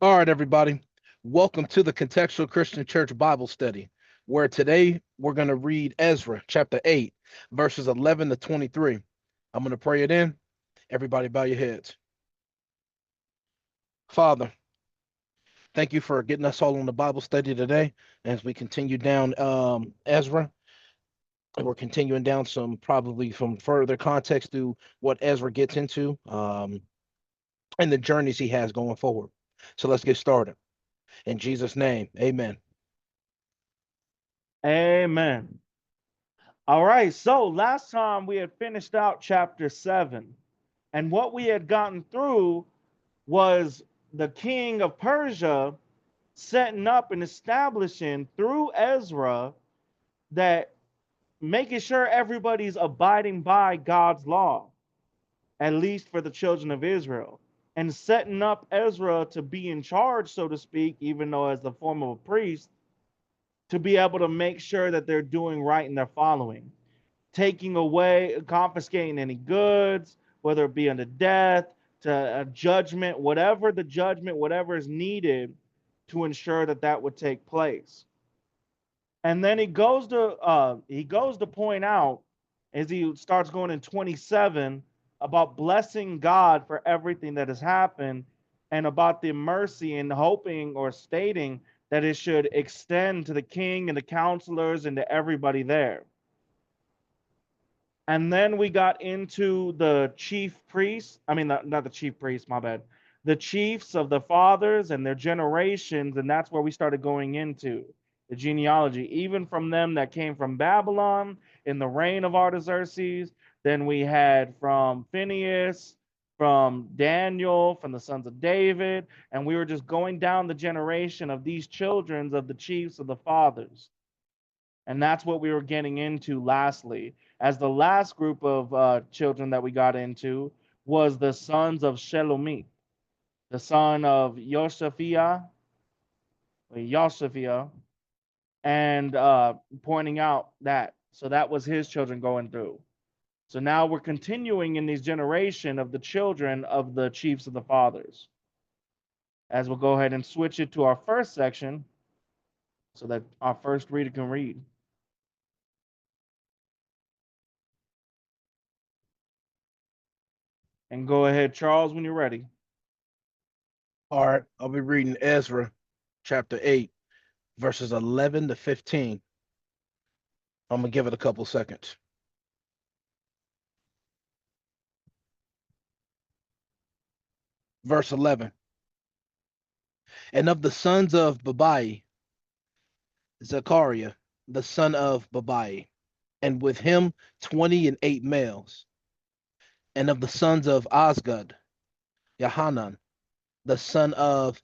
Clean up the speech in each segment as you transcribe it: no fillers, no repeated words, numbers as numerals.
All right, everybody. Welcome to the Contextual Christian Church Bible Study, where today we're going to read Ezra chapter 8, verses 11 to 23. I'm going to pray it in. Everybody, bow your heads. Father, thank you for getting us all on the Bible study today as we continue down Ezra. And we're continuing down some probably from further context to what Ezra gets into and the journeys he has going forward. So let's get started. In Jesus' name, amen. Amen. All right, so last time we had finished out chapter 7, and what we had gotten through was the king of Persia setting up and establishing through Ezra that making sure everybody's abiding by God's law, at least for the children of Israel, and setting up Ezra to be in charge, so to speak, even though as the form of a priest, to be able to make sure that they're doing right and they're following, taking away, confiscating any goods, whether it be unto death, to a judgment, whatever is needed to ensure that that would take place. And then he goes to point out as he starts going in 27 about blessing God for everything that has happened and about the mercy and hoping or stating that it should extend to the king and the counselors and to everybody there. And then we got into the chief priests. I mean, not the chief priests, my bad. The chiefs of the fathers and their generations. And that's where we started going into the genealogy, even from them that came from Babylon in the reign of Artaxerxes. Then we had from Phineas, from Daniel, from the sons of David. And we were just going down the generation of these children of the chiefs of the fathers. And that's what we were getting into lastly. As the last group of children that we got into was the sons of Shelomith, the son of Yosaphiah, and pointing out that. So that was his children going through. So now we're continuing in these generation of the children of the chiefs of the fathers. As we'll go ahead and switch it to our first section so that our first reader can read. And go ahead, Charles, when you're ready. All right, I'll be reading Ezra chapter 8, verses 11 to 15. I'm going to give it a couple seconds. Verse 11. And of the sons of Babai, Zechariah, the son of Babai, and with him 28 males. And of the sons of Osgod, Yahanan, the son of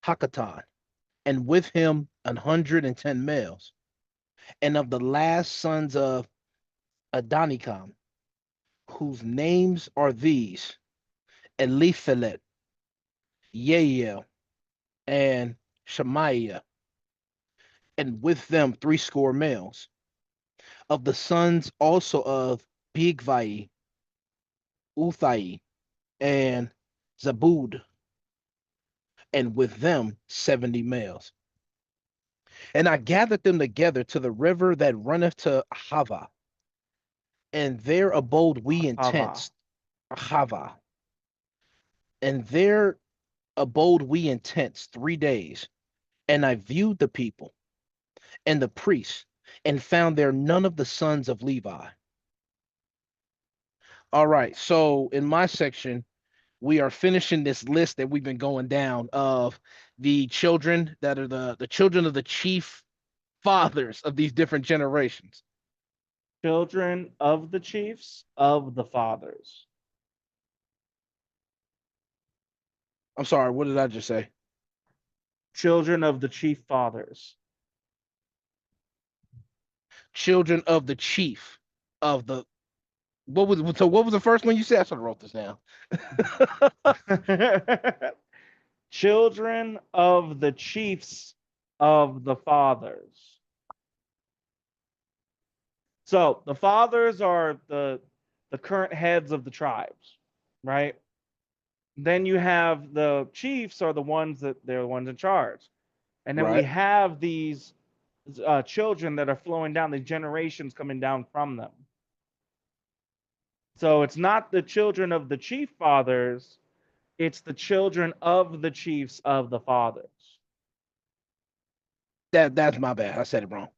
Hakatan, and with him 110 males. And of the last sons of Adonikam, whose names are these: Eliphelet, Yeiel, and Shemaiah, and with them threescore males. Of the sons also of Bigvai, Uthai, and Zabud, and with them 70 males. And I gathered them together to the river that runneth to Hava, and there abode we in Hava. tents, Hava, and there abode we in tents 3 days. And I viewed the people and the priests, and found there none of the sons of Levi. All right, so in my section, we are finishing this list that we've been going down of the children that are the children of the chief fathers of these different generations. Children of the chiefs of the fathers. I'm sorry, what did I just say? Children of the chief fathers. Children of the chief of the what was the first one you said? I should have wrote this down. Children of the chiefs of the fathers. So the fathers are the current heads of the tribes, right? Then you have the chiefs are the ones that they're the ones in charge. And then we Right. have these children that are flowing down, the generations coming down from them. So it's not the children of the chief fathers, it's the children of the chiefs of the fathers. That's my bad. I said it wrong.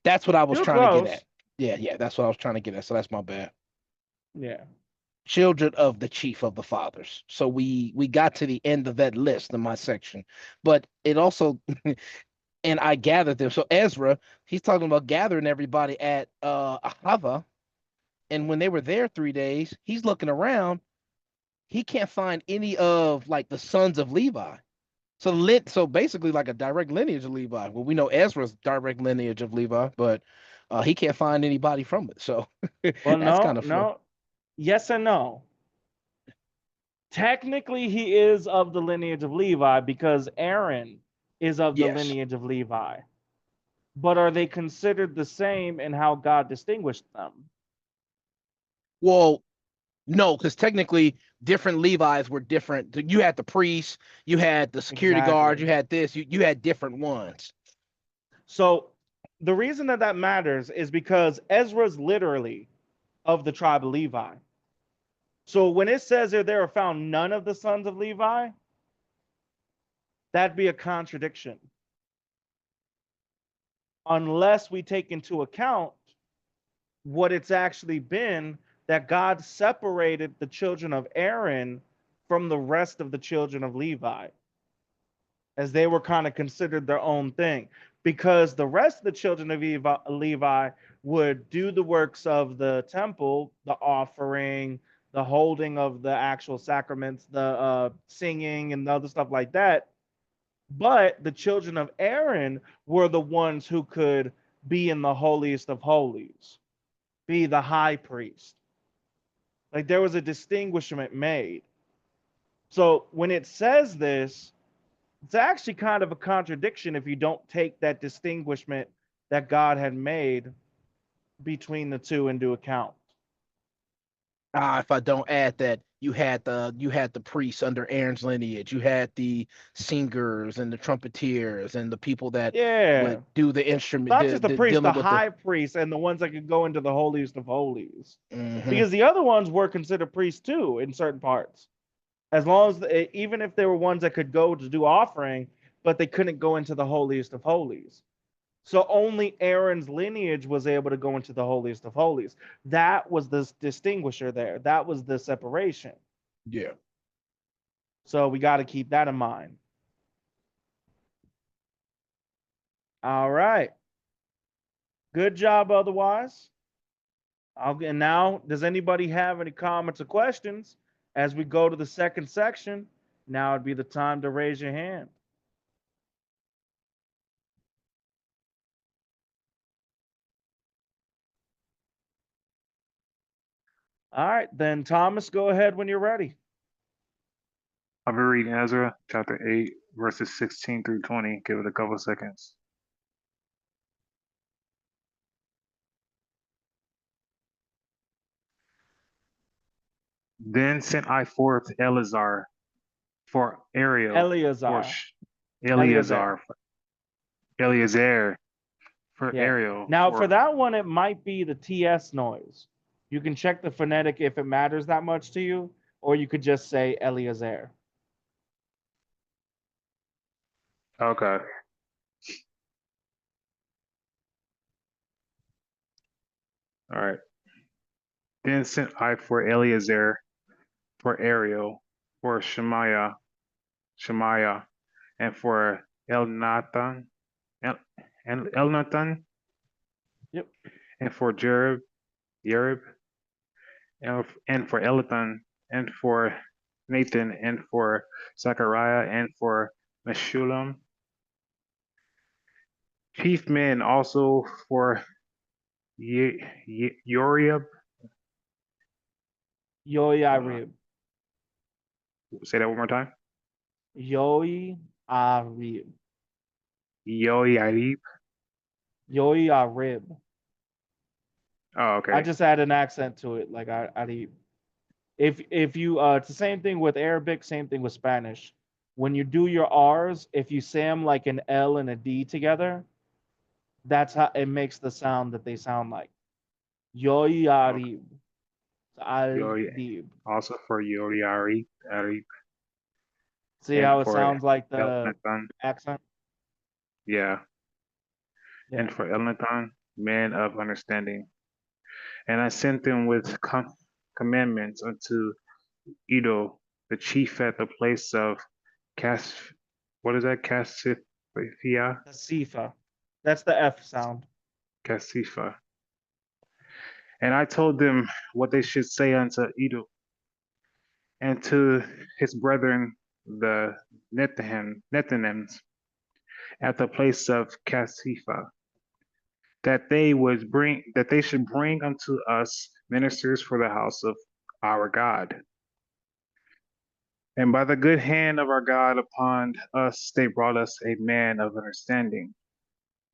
That's what I was You're trying to get at. close. Yeah, yeah, that's what I was trying to get at. So that's my bad. Yeah. Children of the chief of the fathers. So we got to the end of that list in my section, but it also and I gathered them. So Ezra, he's talking about gathering everybody at Ahava, and when they were there 3 days, he's looking around. He can't find any of like the sons of Levi. So basically like a direct lineage of Levi. Well, we know Ezra's direct lineage of Levi, but he can't find anybody from it. So Well, that's no, kind of funny. no. Yes and no. Technically, he is of the lineage of Levi because Aaron is of the Yes. lineage of Levi. But are they considered the same in how God distinguished them? Well, no, because technically different Levi's were different. You had the priests, you had the security guards, Exactly. you had this, you had different ones. So the reason that that matters is because Ezra's literally of the tribe of Levi. So when it says there are found none of the sons of Levi, that'd be a contradiction. Unless we take into account what it's actually been that God separated the children of Aaron from the rest of the children of Levi, as they were kind of considered their own thing. Because the rest of the children of Levi would do the works of the temple, the offering, the holding of the actual sacraments, the singing, and other stuff like that. But the children of Aaron were the ones who could be in the holiest of holies, be the high priest. Like there was a distinguishment made. So when it says this, it's actually kind of a contradiction if you don't take that distinguishment that God had made between the two into account. If I don't add that, you had the priests under Aaron's lineage, you had the singers and the trumpeters and the people that Yeah. would do the instrument, Not just the priest, the dealing with the. high priest, and the ones that could go into the holiest of holies. Hmm. Because the other ones were considered priests too in certain parts. As long as, even if there were ones that could go to do offering, but they couldn't go into the holiest of holies. So only Aaron's lineage was able to go into the holiest of holies. That was the distinguisher there. That was the separation. Yeah. So we got to keep that in mind. All right. Good job otherwise. And now, does anybody have any comments or questions as we go to the second section? Now would be the time to raise your hand. All right, then Thomas, go ahead when you're ready. I'll be reading Ezra chapter 8, verses 16 through 20. Give it a couple seconds. Then sent I forth Eleazar for Ariel, for Eleazar. Eleazar. Eleazar, Eleazar, for Yeah. Ariel, Now, for for. that one, it might be the TS noise. You can check the phonetic if it matters that much to you, or you could just say Eleazar. Okay. All right. Then sent I for Eleazar, for Ariel, for Shemaiah, and for Elnathan, El, and Elnathan, Yep. and for Jerib, and for Elathan, and for Nathan, and for Zechariah, and for Meshullam. Chief men also for Uriab. Yoyarib. Say that one more time. Yoyarib. Yoiarib. Yoyarib. Oh, I okay. just add an accent to it, like Arib. If you it's the same thing with Arabic, same thing with Spanish. When you do your R's, if you say them like an L and a D together, that's how it makes the sound that they sound like. Okay. Yoyarib. Al Yori, Dib. also for Yoriari, Ari, See and how it for sounds like the Elnathan, accent? yeah, Yeah. and for Elnathan, man of understanding. And I sent them with commandments unto Edo, the chief at the place of Cas. What is that? Casifia, Kasifa. That's the F sound. Casifa. And I told them what they should say unto Edo and to his brethren the Nethinims at the place of Casifa, that they should bring unto us ministers for the house of our God. And by the good hand of our God upon us, they brought us a man of understanding,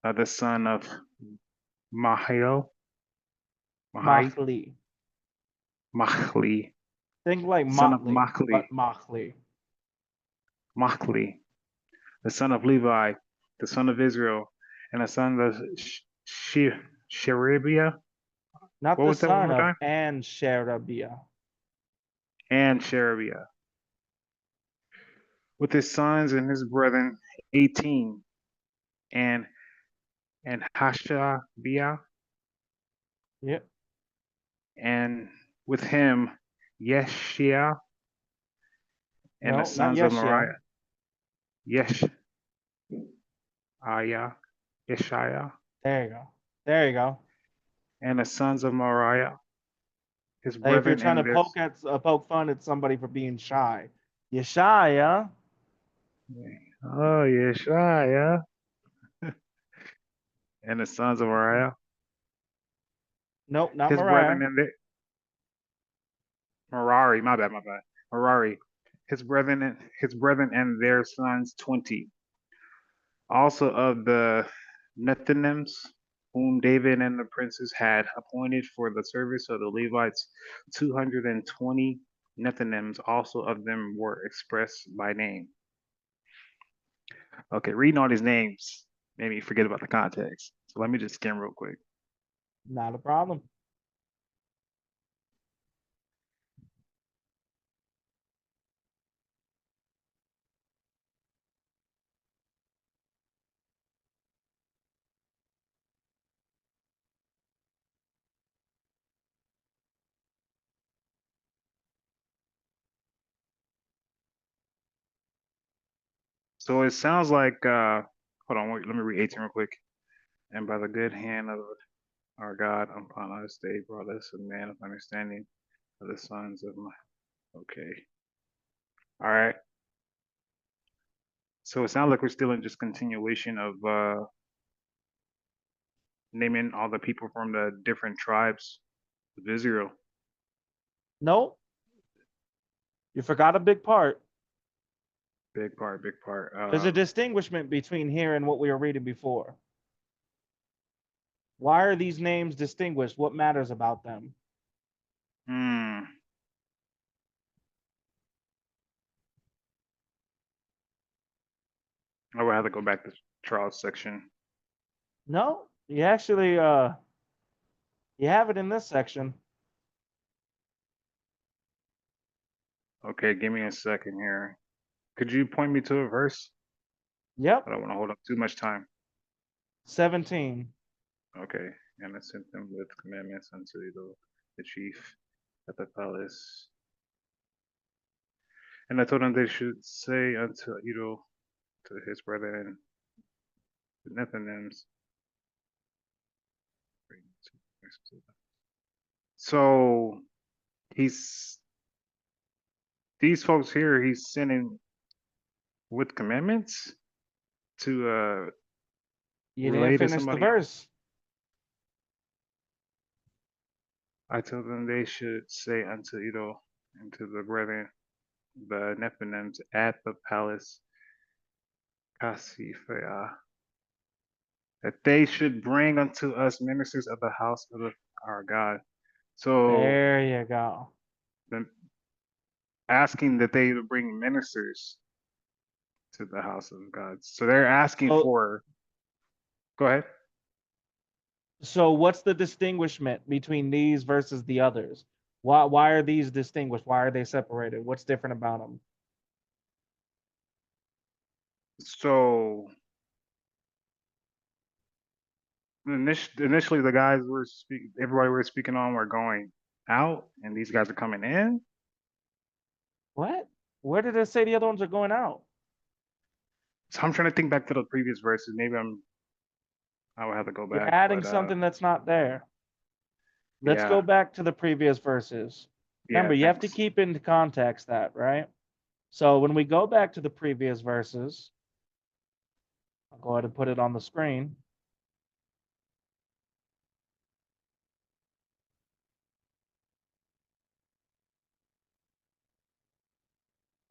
the son of Mahaio, Mahai, Machli. Machli, Think like the son of Motley, Machli, but Machli. Machli, the son of Levi, the son of Israel, and the son of Sherebiah. Not What the was that one son more of time? An Sherebiah. And Sherebiah, with his sons and his brethren, 18, and Hashabiah, Yep. and with him Yeshia, and the No, not sons of Yeshia. Moriah, Yeshaya, Yeshaya, There you go. There you go. and the sons of Moriah, his Like if you're brethren, trying to and their poke fun at somebody for being shy. Yeshaya. oh Yeshaya, and the sons of Moriah, Nope, not his Mariah. brethren, and their Merari, my bad, Merari, his brethren and their sons 20. Also of the Nethinims, whom David and the princes had appointed for the service of the Levites, 220 Nethinims also of them were expressed by name. Okay, reading all these names made me forget about the context. So let me just skim real quick. Not a problem. So it sounds like, hold on, wait, let me read 18 real quick. And by the good hand of our God upon us, they brought us a man of understanding of the sons of my. Okay. All right. So it sounds like we're still in just continuation of naming all the people from the different tribes of Israel. Nope. You forgot a big part. Big part, big part. There's a distinguishment between here and what we were reading before. Why are these names distinguished? What matters about them? Hmm. I would have to go back to Charles section. No, you actually you have it in this section. Okay, give me a second here. Could you point me to a verse? Yep. I don't want to hold up too much time. 17. Okay. And I sent them with commandments unto the chief at the palace. And I told them they should say unto Edo, to his brethren, the Nethinims. So he's these folks here, he's sending with commandments to You didn't relay to finish the somebody else. verse. I told them they should say unto Edo and to the brethren, the Nephilims at the palace Casifea, that they should bring unto us ministers of the house of our God. So There you go. asking that they bring ministers to the house of God. So they're asking So, for. Go ahead. so what's the distinguishment between these versus the others? Why are these distinguished? Why are they separated? What's different about them? So initially, the guys were speaking. Everybody we're speaking on were going out, and these guys are coming in. What? Where did it say the other ones are going out? So I'm trying to think back to the previous verses. Maybe I would have to go You're back, adding but something that's not there. Let's yeah, go back to the previous verses. yeah. Remember, you have to Thanks. keep into context that, right? So when we go back to the previous verses, I'll go ahead and put it on the screen.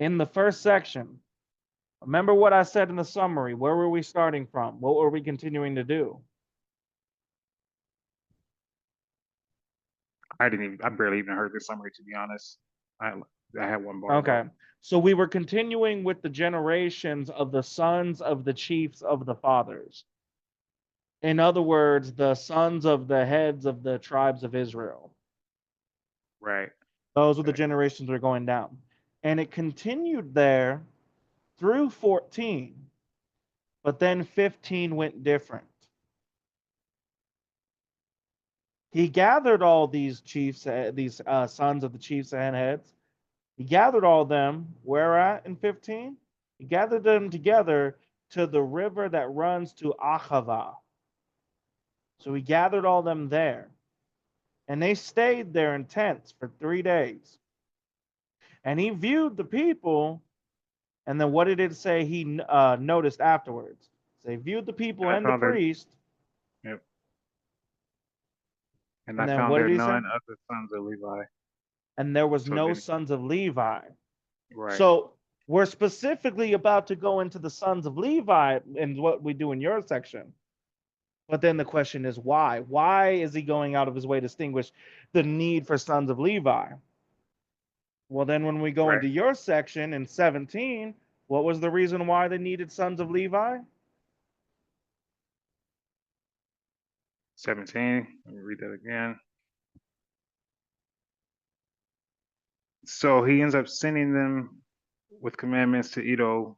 In the first section, remember what I said in the summary. Where were we starting from? What were we continuing to do? I barely even heard the summary, to be honest. I I had one bar Okay. though. So we were continuing with the generations of the sons of the chiefs of the fathers. In other words, the sons of the heads of the tribes of Israel. Right. Those were the Okay. generations that are going down. And it continued there through 14, but then 15 went different. He gathered all these chiefs, these sons of the chiefs and heads. He gathered all them, where at in 15? He gathered them together to the river that runs to Ahava. So he gathered all them there. And they stayed there in tents for 3 days. And he viewed the people. And then what did it say he noticed afterwards? So he viewed the people And I and the found there. priest. Yep. And I And then found what there did he say? none of the sons of Levi. And there was So no then, sons of Levi. right. So we're specifically about to go into the sons of Levi and what we do in your section. But then the question is why? Why is he going out of his way to distinguish the need for sons of Levi? Well, then when we go Right. into your section in 17, what was the reason why they needed sons of Levi? 17. Let me read that again. So he ends up sending them with commandments to Edo.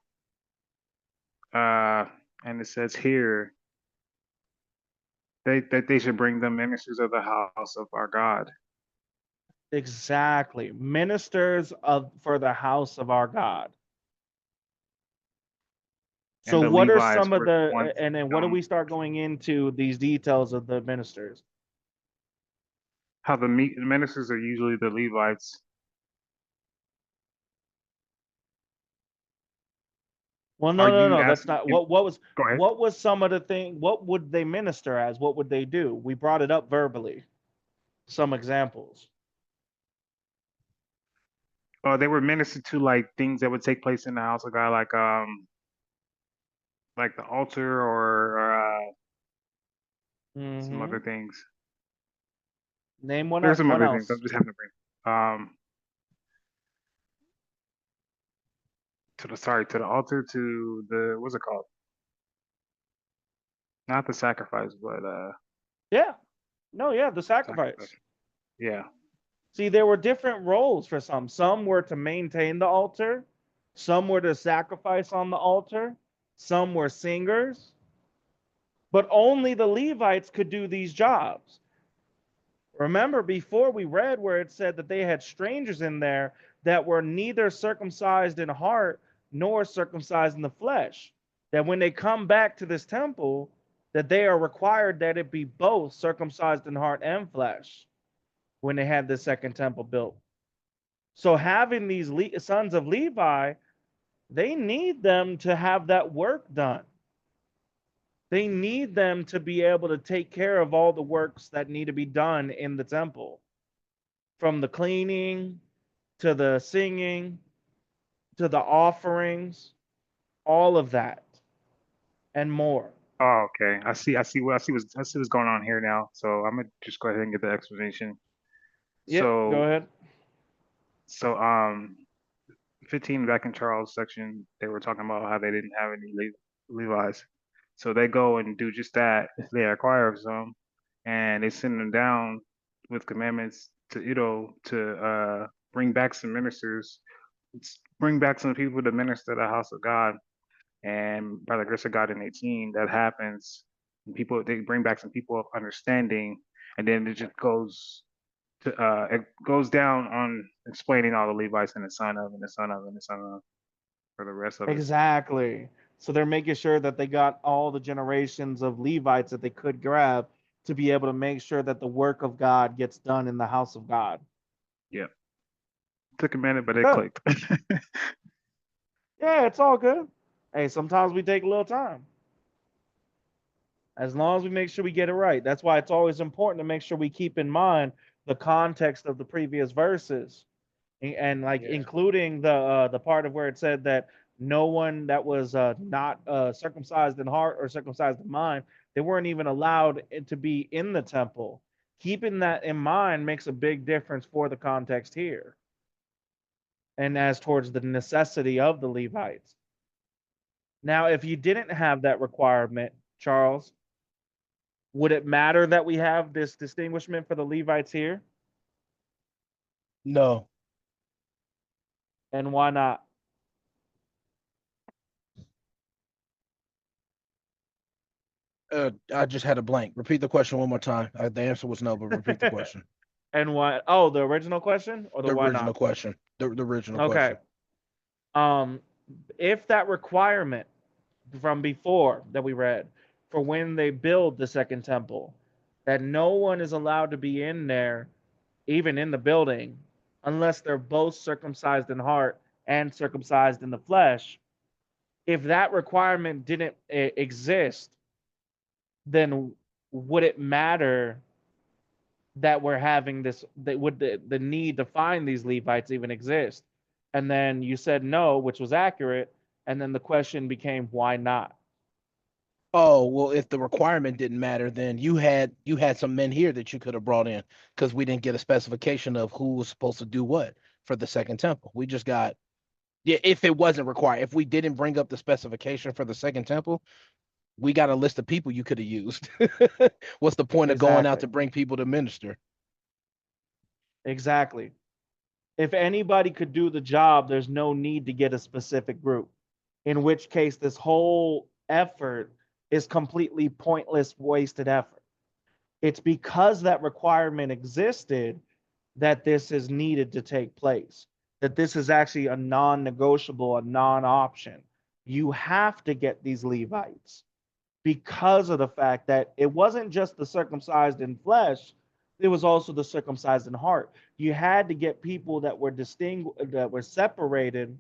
And it says here that they should bring them ministers of the house of our God. Exactly. Ministers of for the house of our God. And So the what are Levites some of were the the ones and then what do down. we start going into these details of the ministers? How the ministers are usually the Levites. Well, Are no, no, you no, that's asking? not what was Go ahead. what was some of the thing what would they minister as? What would they do? We brought it up verbally. Some examples. They were ministered to like things that would take place in the house of God, like the altar or some Mm-hmm. other things. Name one There's some one other things. I'm else. just having to bring. To the altar, to the, what's it called? Not the sacrifice, but Yeah. No, yeah, the sacrifice. sacrifice. Yeah. See, there were different roles for some. Some were to maintain the altar, some were to sacrifice on the altar, some were singers, but only the Levites could do these jobs. Remember, before we read where it said that they had strangers in there that were neither circumcised in heart nor circumcised in the flesh. That when they come back to this temple, that they are required that it be both circumcised in heart and flesh when they had the second temple built. So having these sons of Levi, they need them to have that work done. They need them to be able to take care of all the works that need to be done in the temple, from the cleaning to the singing to the offerings, all of that and more. Oh, okay. I see what's going on here now. So I'm gonna just go ahead and get the explanation. Yep, go So ahead. so 15 back in Charles' section, they were talking about how they didn't have any Levi's. So they go and do just that. They acquire some, and they send them down with commandments to, to bring back some ministers, bring back some people to minister the house of God. And by the grace of God in 18, that happens. And people, they bring back some people of understanding, and then it just goes to, it goes down on explaining all the Levites and the son of and the son of and the son of for the rest of it. Exactly. So they're making sure that they got all the generations of Levites that they could grab to be able to make sure that the work of God gets done in the house of God. Yeah. Took a minute, but it Good. clicked. Yeah, it's all good. Hey, sometimes we take a little time. As long as we make sure we get it right. That's why it's always important to make sure we keep in mind the context of the previous verses. And like Yeah. including the part of where it said that no one that was not circumcised in heart or circumcised in mind, they weren't even allowed to be in the temple. Keeping that in mind makes a big difference for the context here, and as towards the necessity of the Levites. Now, if you didn't have that requirement, Charles, would it matter that we have this distinguishment for the Levites here? No. And why not? I just had a blank. Repeat the question one more time. The answer was no, but repeat the question. And why? Oh, the original question or the The why original not? question. The original Okay. question. Um, if that requirement from before that we read for when they build the second temple, that no one is allowed to be in there, even in the building, unless they're both circumcised in heart and circumcised in the flesh. If that requirement didn't exist, then would it matter that we're having this, that would the need to find these Levites even exist? And then you said no, which was accurate, and then the question became why not? Oh, well, if the requirement didn't matter, then you had some men here that you could have brought in because we didn't get a specification of who was supposed to do what for the second temple. We just got, yeah, if it wasn't required, if we didn't bring up the specification for the second temple, we got a list of people you could have used. What's the point of going out Exactly. to bring people to minister? Exactly. If anybody could do the job, there's no need to get a specific group, in which case this whole effort is completely pointless, wasted effort. It's because that requirement existed that this is needed to take place, that this is actually a non negotiable, a non option. You have to get these Levites because of the fact that it wasn't just the circumcised in flesh, it was also the circumcised in heart. You had to get people that were distinguished, that were separated,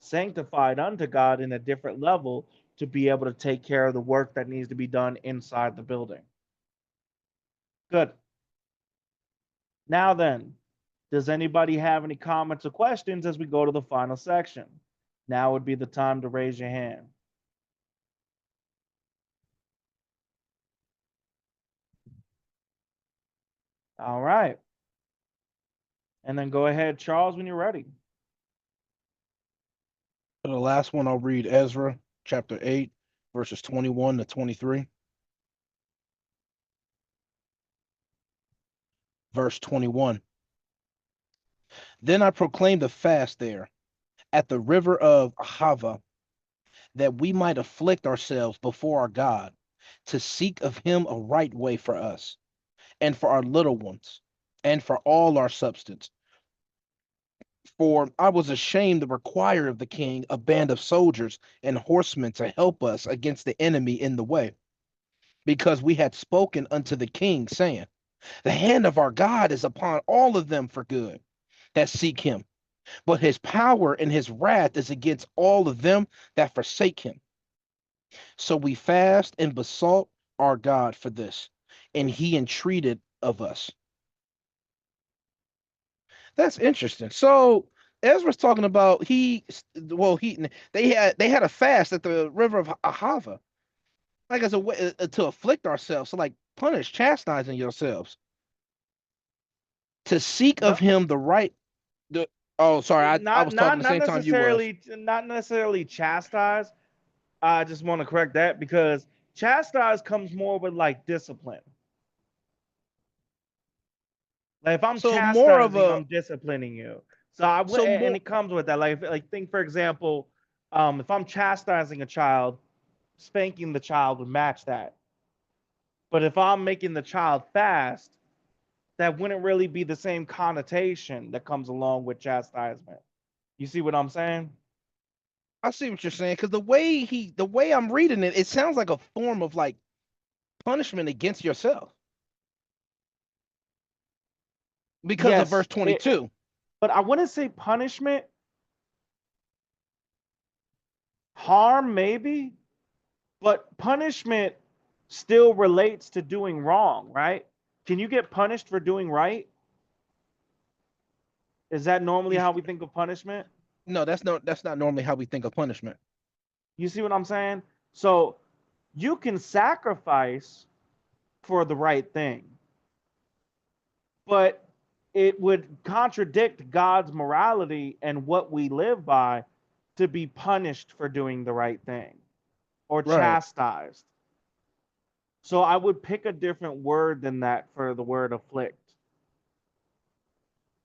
sanctified unto God in a different level to be able to take care of the work that needs to be done inside the building. Good. Now then, does anybody have any comments or questions as we go to the final section? Now would be the time to raise your hand. All right. And then go ahead, Charles, when you're ready. For the last one, I'll read Ezra chapter 8, verses 21 to 23. Verse 21. Then I proclaimed a fast there at the river of Ahava, that we might afflict ourselves before our God, to seek of him a right way for us, and for our little ones, and for all our substance. For I was ashamed to require of the king a band of soldiers and horsemen to help us against the enemy in the way, because we had spoken unto the king, saying, the hand of our God is upon all of them for good that seek him, but his power and his wrath is against all of them that forsake him. So we fast and besought our God for this, and he entreated of us. That's interesting. So Ezra's talking about they had a fast at the river of Ahava, like as a way to afflict ourselves, so like punish, chastising yourselves, to seek of Yep. him the right. Oh, sorry, I Not was talking not the not same time you was. necessarily chastise. I just want to correct that because chastise comes more with like discipline. Like if I'm So more of chastising, a I'm disciplining you. So I would, so and more it comes with that. Like think for example, if I'm chastising a child, spanking the child would match that. But if I'm making the child fast, that wouldn't really be the same connotation that comes along with chastisement. You see what I'm saying? I see what you're saying because the way I'm reading it, it sounds like a form of like punishment against yourself because of verse Yes, 22. but I wouldn't say punishment, harm maybe, but punishment still relates to doing wrong, right? Can you get punished for doing right? Is that normally You how sh- we think of punishment? no, that's not normally how we think of punishment. You see what I'm saying? So you can sacrifice for the right thing, but it would contradict God's morality and what we live by to be punished for doing the right thing or Right. chastised. So I would pick a different word than that for the word afflict.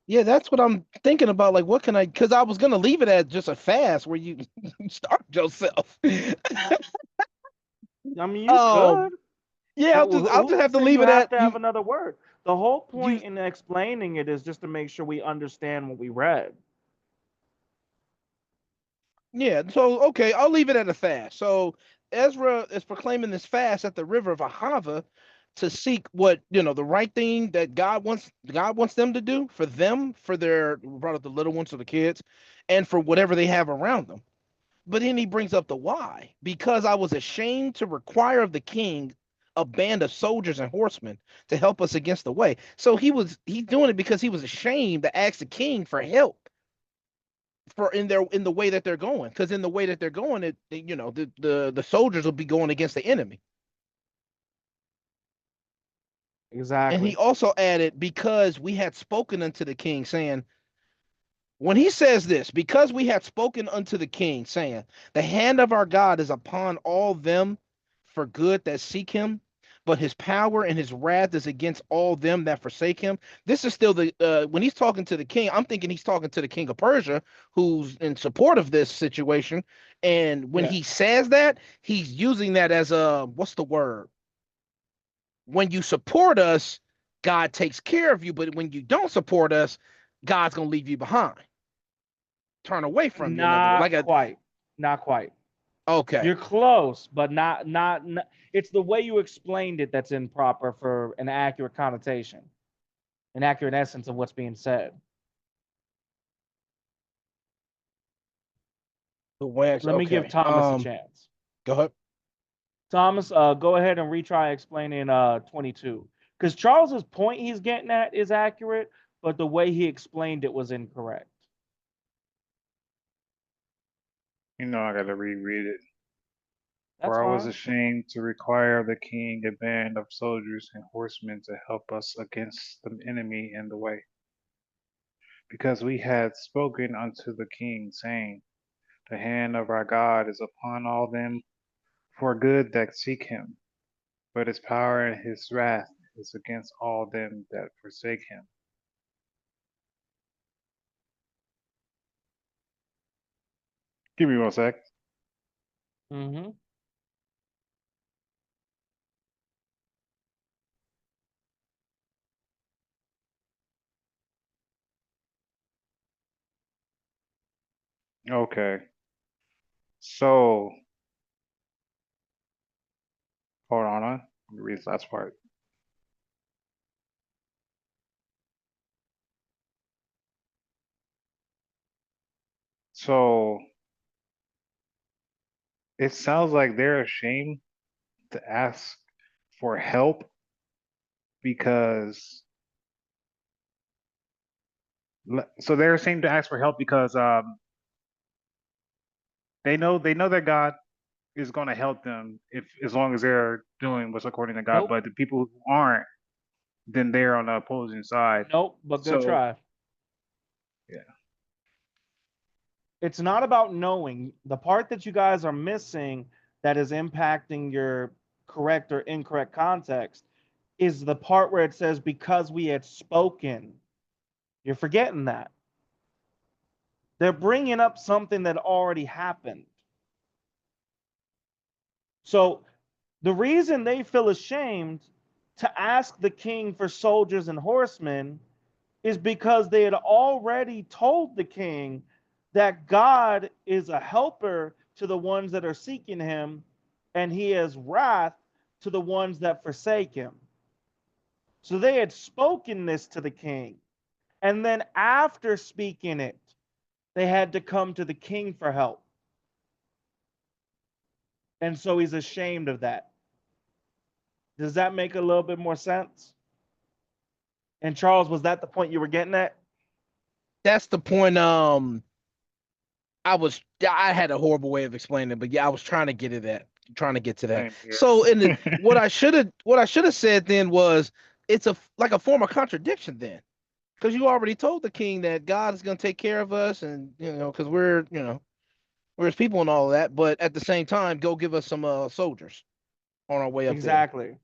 Yeah, that's what I'm thinking about. Like, what can I? Because I was gonna leave it as just a fast where you start yourself. I mean, you um, could, yeah, but I'll who just have would to say leave you it have at to have another word? The whole you. point in explaining it is just to make sure we understand what we read. Yeah, so okay, I'll leave it at a fast. So Ezra is proclaiming this fast at the river of Ahava to seek what the right thing that God wants them to do for them, for their brought up the little ones or the kids, and for whatever they have around them. But then he brings up the why. Because I was ashamed to require of the king a band of soldiers and horsemen to help us against the way. So he's doing it because he was ashamed to ask the king for help for in the way that they're going. Because in the way that they're going, the soldiers will be going against the enemy. And he Exactly. also added, because we had spoken unto the king, saying, when he says this, because we had spoken unto the king, saying, the hand of our God is upon all them for good that seek him, but his power and his wrath is against all them that forsake him. This is still the when he's talking to the king, I'm thinking he's talking to the king of Persia, who's in support of this situation. And when Yeah. he says that, he's using that as a what's the word? When you support us, God takes care of you, but when you don't support us, God's gonna leave you behind, turn away from you. In other words, like Not a quite. Not quite. okay, You're close, but not. It's the way you explained it that's improper for an accurate connotation, an accurate essence of what's being said. the wax. Let me give Okay, Thomas a chance. go ahead. Thomas, go ahead and retry explaining 22. Because Charles's point he's getting at is accurate, but the way he explained it was incorrect. I gotta reread it. That's For I was fine. ashamed to require of the king a band of soldiers and horsemen to help us against the enemy in the way, because we had spoken unto the king, saying, the hand of our God is upon all them for good that seek him, but his power and his wrath is against all them that forsake him. Give me 1 sec. Mm-hmm. Okay. So, hold on. Let me read this last part. So, it sounds like they're ashamed to ask for help because so they're ashamed to ask for help because they know that God is going to help them if as long as they're doing what's according to God. Nope. But the people who aren't, then they're on the opposing side. Nope. But good So try. yeah. It's not about knowing. The part that you guys are missing that is impacting your correct or incorrect context is the part where it says, because we had spoken. You're forgetting that. They're bringing up something that already happened. So the reason they feel ashamed to ask the king for soldiers and horsemen is because they had already told the king that God is a helper to the ones that are seeking him, and he is wrath to the ones that forsake him. So they had spoken this to the king. And then after speaking it, they had to come to the king for help. And so he's ashamed of that. Does that make a little bit more sense? And Charles, was that the point you were getting at? That's the point. I had a horrible way of explaining it, but yeah, I was trying to get it at trying to get to that. Same here. So in the what I should have said then was it's like a form of contradiction then. Because you already told the king that God is going to take care of us, and because we're his people and all of that. But at the same time, go give us some soldiers on our way up there. Exactly.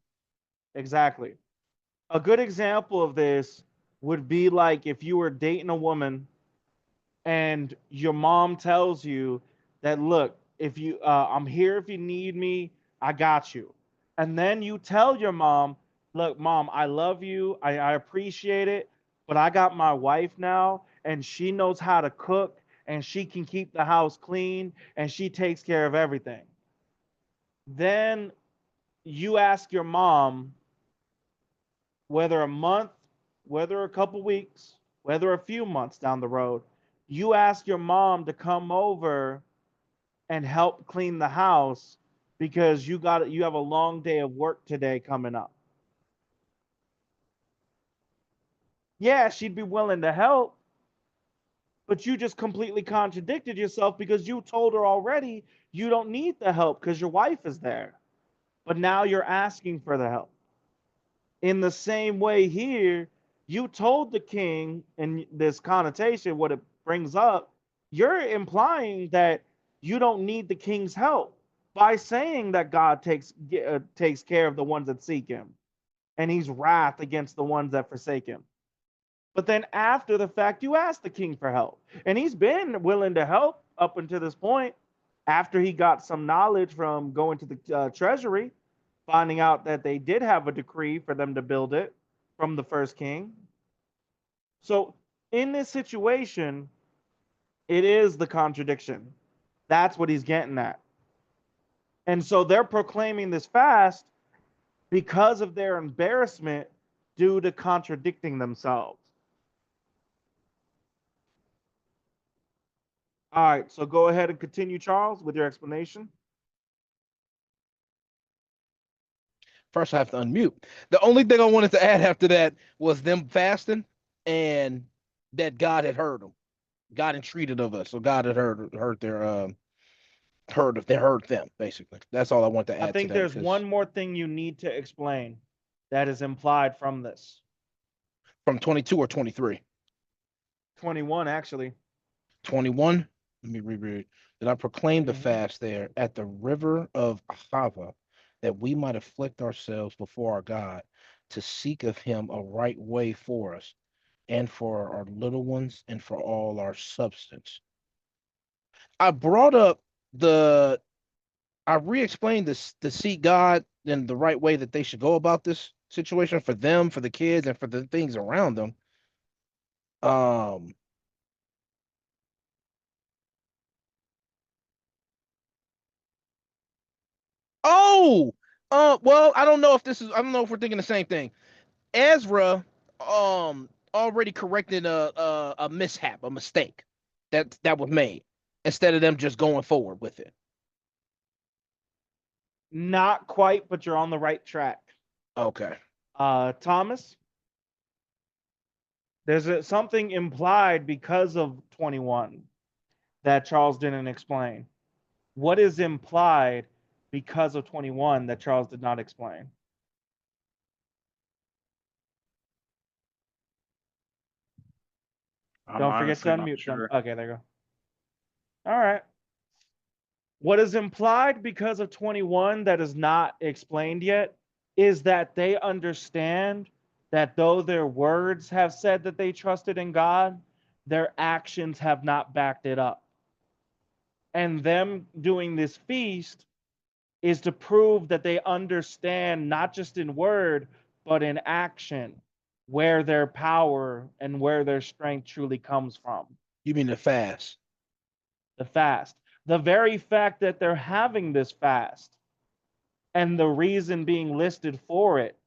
Exactly. A good example of this would be like if you were dating a woman and your mom tells you that, look, if you I'm here if you need me, I got you. And then you tell your mom, look, mom, I love you, I appreciate it, but I got my wife now and she knows how to cook and she can keep the house clean and she takes care of everything. Then you ask your mom, whether a month, whether a couple weeks, whether a few months down the road, you ask your mom to come over and help clean the house because you have a long day of work today coming up. Yeah, she'd be willing to help, but you just completely contradicted yourself because you told her already you don't need the help because your wife is there. But now you're asking for the help. In the same way here, you told the king in this connotation, what it brings up, you're implying that you don't need the king's help by saying that God takes care of the ones that seek him, and he's wrath against the ones that forsake him. But then after the fact, you ask the king for help, and he's been willing to help up until this point. After he got some knowledge from going to the treasury, finding out that they did have a decree for them to build it from the first king. So in this situation, it is the contradiction. That's what he's getting at. And so they're proclaiming this fast because of their embarrassment due to contradicting themselves. All right, so go ahead and continue, Charles, with your explanation. First, I have to unmute. The only thing I wanted to add after that was them fasting and that God had heard them. God entreated of us, so God had heard their heard them basically. That's all I want to I add to think that there's because one more thing you need to explain that is implied from this. from 22 or 23. 21, actually. 21. Let me reread. Did I proclaim the Mhm. fast there at the river of Ahava, that we might afflict ourselves before our God, to seek of him a right way for us, and for our little ones, and for all our substance. I brought up the I re-explained this to seek God in the right way that they should go about this situation for them, for the kids, and for the things around them. Um, oh, well, I don't know if we're thinking the same thing. Ezra, already corrected a mishap, a mistake that was made instead of them just going forward with it. Not quite, but you're on the right track. Okay. Thomas, there's something implied because of 21 that Charles didn't explain. What is implied because of 21 that Charles did not explain? I'm Don't forget to honestly not unmute them. sure. Okay, there you go. All right. What is implied because of 21 that is not explained yet is that they understand that though their words have said that they trusted in God, their actions have not backed it up. And them doing this feast is to prove that they understand, not just in word, but in action, where their power and where their strength truly comes from. You mean the fast? The fast. The very fact that they're having this fast and the reason being listed for it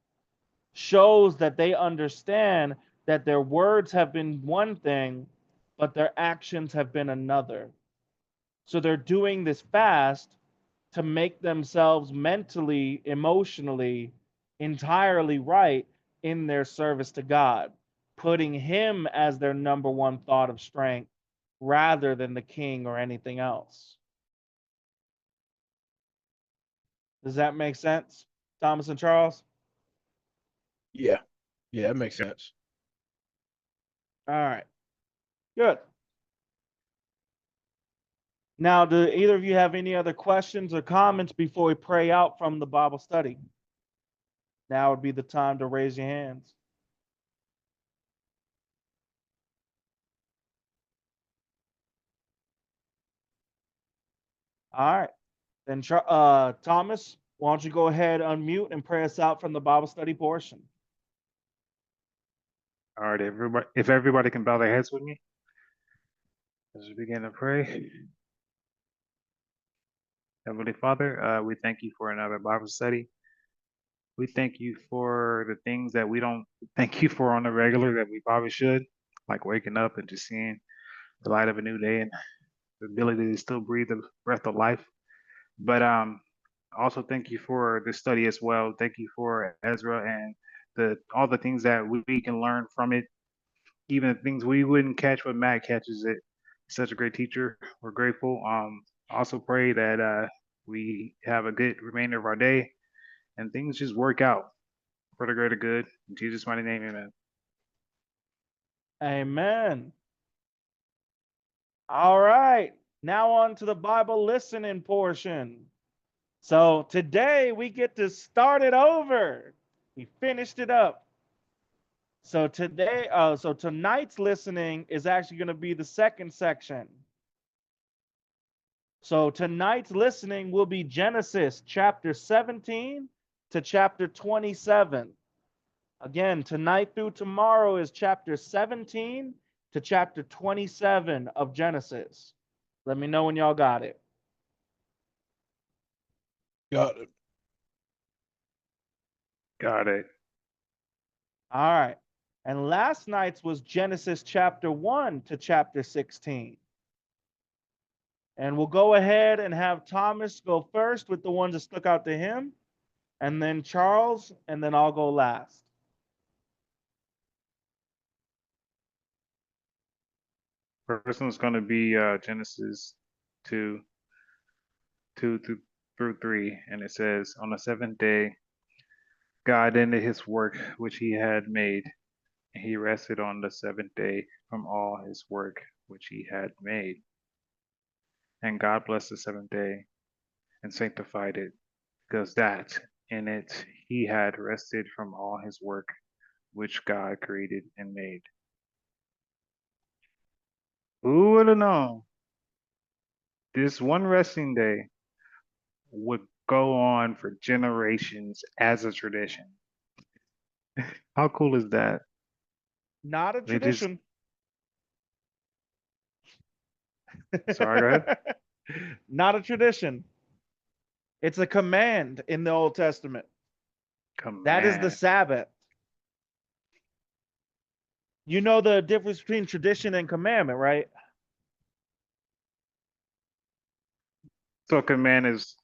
shows that they understand that their words have been one thing, but their actions have been another. So they're doing this fast to make themselves mentally, emotionally, entirely right in their service to God, putting Him as their number one thought of strength rather than the king or anything else. Does that make sense, Thomas and Charles? Yeah. Yeah, that makes sense. All right, good. Now, do either of you have any other questions or comments before we pray out from the Bible study? Now would be the time to raise your hands. All right. Then, Thomas, why don't you go ahead, unmute, and pray us out from the Bible study portion? All right, everybody. If everybody can bow their heads with me as we begin to pray. Heavenly Father, we thank you for another Bible study. We thank you for the things that we don't thank you for on the regular that we probably should, like waking up and just seeing the light of a new day and the ability to still breathe the breath of life. But also thank you for this study as well. Thank you for Ezra and all the things that we can learn from it, even things we wouldn't catch, but Matt catches it. He's such a great teacher. We're grateful. Also pray that we have a good remainder of our day and things just work out for the greater good. In Jesus' mighty name, amen. Amen. All right. Now on to the Bible listening portion. So today we get to start it over. We finished it up. So tonight's listening is actually going to be the second section. So tonight's listening will be Genesis chapter 17 to chapter 27. Again, tonight through tomorrow is chapter 17 to chapter 27 of Genesis. Let me know when y'all got it. Got it. Got it. All right. And last night's was Genesis chapter 1 to chapter 16. And we'll go ahead and have Thomas go first with the ones that stuck out to him, and then Charles, and then I'll go last. First one's going to be Genesis 2, 2 through 3. And it says, on the seventh day, God ended his work which he had made, and he rested on the seventh day from all his work which he had made. And God blessed the seventh day and sanctified it, because that in it he had rested from all his work which God created and made. Who would have known this one resting day would go on for generations as a tradition? How cool is that? Not a They just, tradition. sorry, go ahead. Not a tradition. It's a command in the Old Testament. That is the Command. Sabbath. You know the difference between tradition and commandment, right? So command is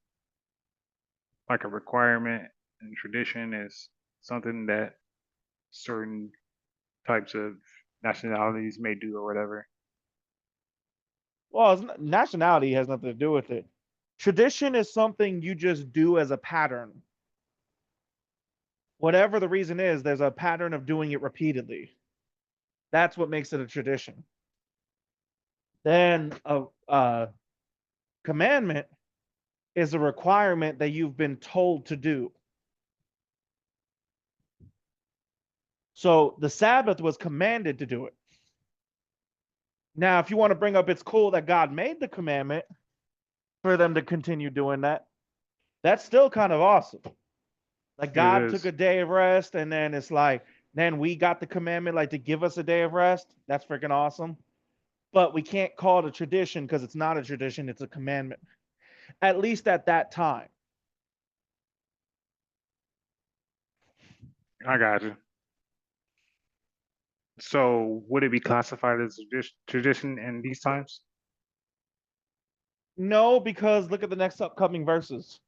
like a requirement, and tradition is something that certain types of nationalities may do or whatever. Well, nationality has nothing to do with it. Tradition is something you just do as a pattern. Whatever the reason is, there's a pattern of doing it repeatedly. That's what makes it a tradition. Then Commandment is a requirement that you've been told to do. So the Sabbath was commanded to do it. Now, if you want to bring up, it's cool that God made the commandment for them to continue doing that. That's still kind of awesome. Like God took a day of rest, and then it's like, then we got the commandment like to give us a day of rest. That's freaking awesome. But we can't call it a tradition because it's not a tradition, it's a commandment. At least at that time. I got you. So would it be classified as tradition in these times? No, because look at the next upcoming verses.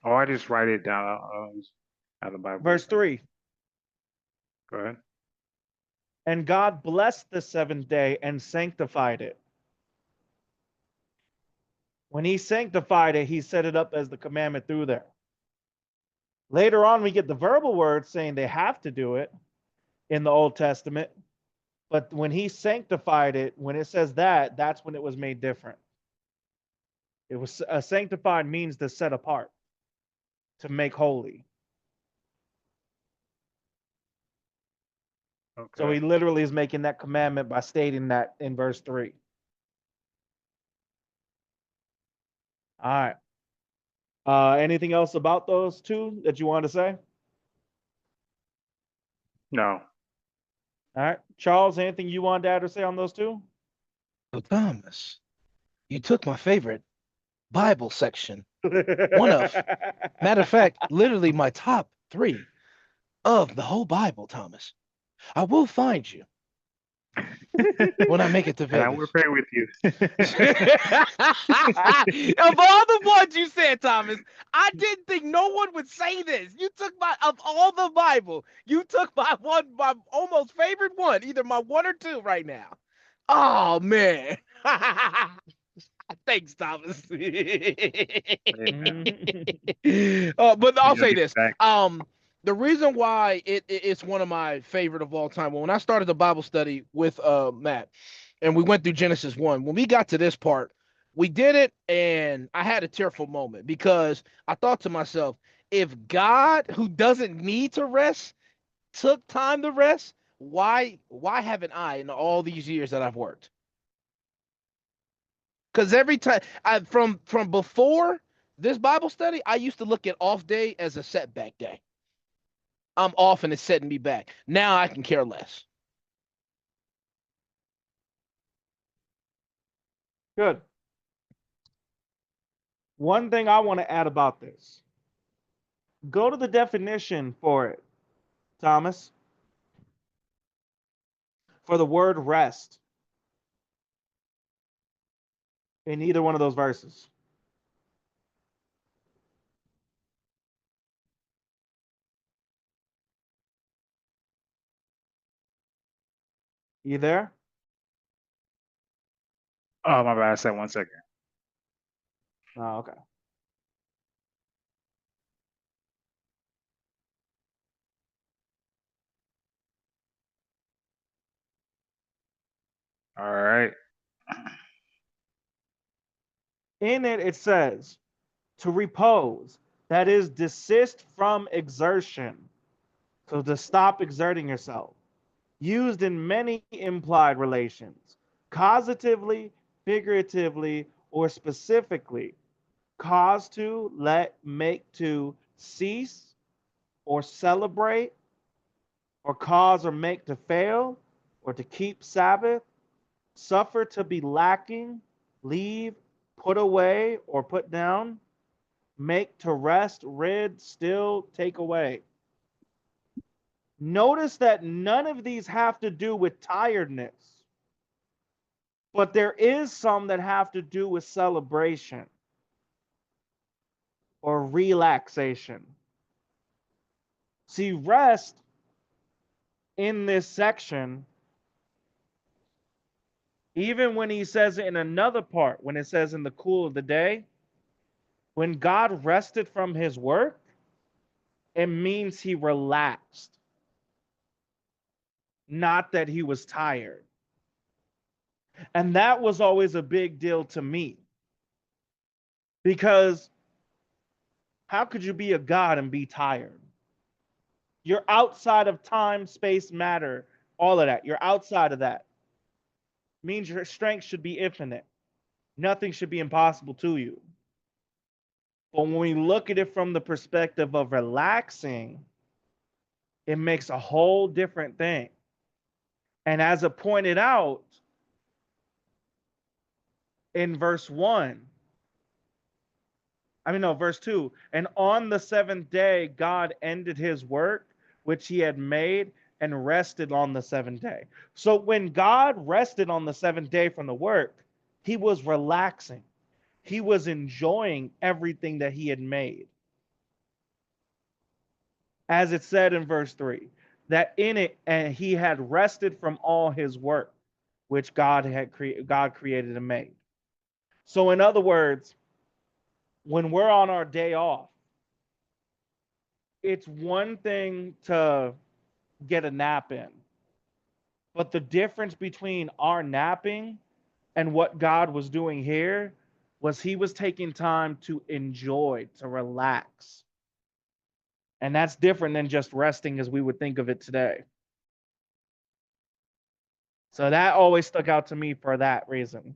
Oh, I just write it down out of the Bible. Verse 3. Go ahead. And God blessed the seventh day and sanctified it. When he sanctified it, he set it up as the commandment through there. Later on, we get the verbal word saying they have to do it in the Old Testament. But when he sanctified it, when it says that, that's when it was made different. It was sanctified means to set apart, to make holy. Okay. So he literally is making that commandment by stating that in verse 3. All right. Anything else about those two that you want to say? No. All right. Charles, anything you want to add or say on those two? So Thomas, you took my favorite Bible section. One of, matter of fact, literally my top 3 of the whole Bible, Thomas. I will find you when I make it to And I will Vegas. pray with you. Of all the ones you said, Thomas, I didn't think no one would say this. You took of all the Bible, you took my almost favorite one, either my 1 or 2 right now. Oh man. Thanks, Thomas. But I'll say this. The reason why it's one of my favorite of all time. When I started the Bible study with Matt, and we went through Genesis 1, when we got to this part, we did it, and I had a tearful moment because I thought to myself, if God, who doesn't need to rest, took time to rest, why haven't I in all these years that I've worked? Because every time from before this Bible study, I used to look at off day as a setback day. I'm off and it's setting me back. Now I can care less. Good. One thing I want to add about this. Go to the definition for it, Thomas. For the word rest in either one of those verses. You there? Oh, my bad. I said 1 second. Oh, okay. All right. In it, it says to repose, that is, desist from exertion. So to stop exerting yourself. Used in many implied relations, causatively, figuratively, or specifically. Cause to, let, make to, cease, or celebrate, or cause or make to fail, or to keep Sabbath, suffer to be lacking, leave, put away, or put down, make to rest, rid, still, take away. Notice that none of these have to do with tiredness, but there is some that have to do with celebration or relaxation. See, rest in this section, even when he says it in another part, when it says in the cool of the day, when God rested from his work, it means he relaxed, not that he was tired. And that was always a big deal to me. Because how could you be a God and be tired? You're outside of time, space, matter, all of that. You're outside of that. Means your strength should be infinite. Nothing should be impossible to you. But when we look at it from the perspective of relaxing, it makes a whole different thing. And as it pointed out in verse 1, verse 2, and on the seventh day, God ended his work which he had made and rested on the seventh day. So when God rested on the seventh day from the work, he was relaxing. He was enjoying everything that he had made. As it said in verse 3, that in it and he had rested from all his work which God created and made. So in other words, when we're on our day off, it's one thing to get a nap in. But the difference between our napping and what God was doing here was he was taking time to enjoy, to relax. And that's different than just resting as we would think of it today. So that always stuck out to me for that reason.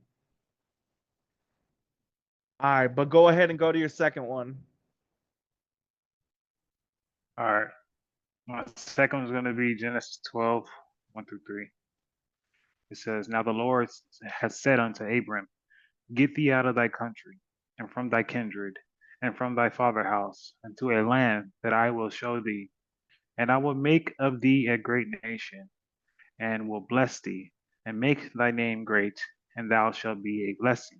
All right, but go ahead and go to your second one. All right. My second one's going to be Genesis 12, 1 through 3. It says, Now the Lord has said unto Abram, Get thee out of thy country, and from thy kindred, and from thy father house, unto a land that I will show thee. And I will make of thee a great nation, and will bless thee, and make thy name great, and thou shalt be a blessing.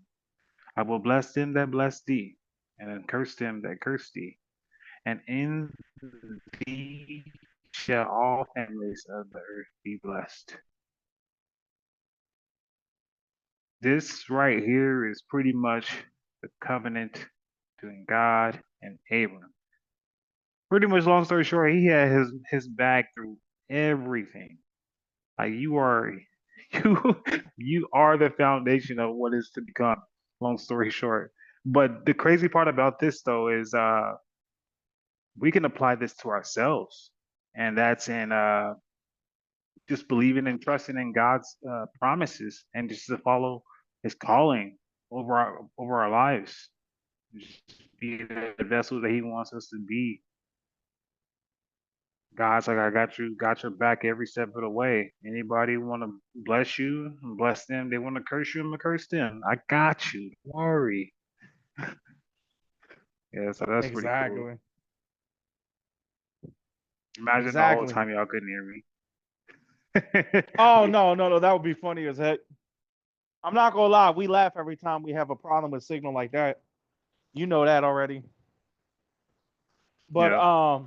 I will bless them that bless thee, and curse them that curse thee. And in thee shall all families of the earth be blessed. This right here is pretty much the covenant between God and Abram. Pretty much, long story short, he had his back through everything. Like you are, you are the foundation of what is to become. Long story short, but the crazy part about this though is we can apply this to ourselves, and that's in just believing and trusting in God's promises and just to follow His calling over our lives. Just be the vessel that He wants us to be. God's like, I got your back every step of the way. Anybody want to bless you, bless them. They want to curse you, I'm gonna curse them. I got you. Don't worry. Yeah, so that's pretty cool. Exactly. Imagine the whole Exactly. time y'all couldn't hear me. Oh no, that would be funny as heck. I'm not gonna lie, we laugh every time we have a problem with signal like that. You know that already. But Yeah.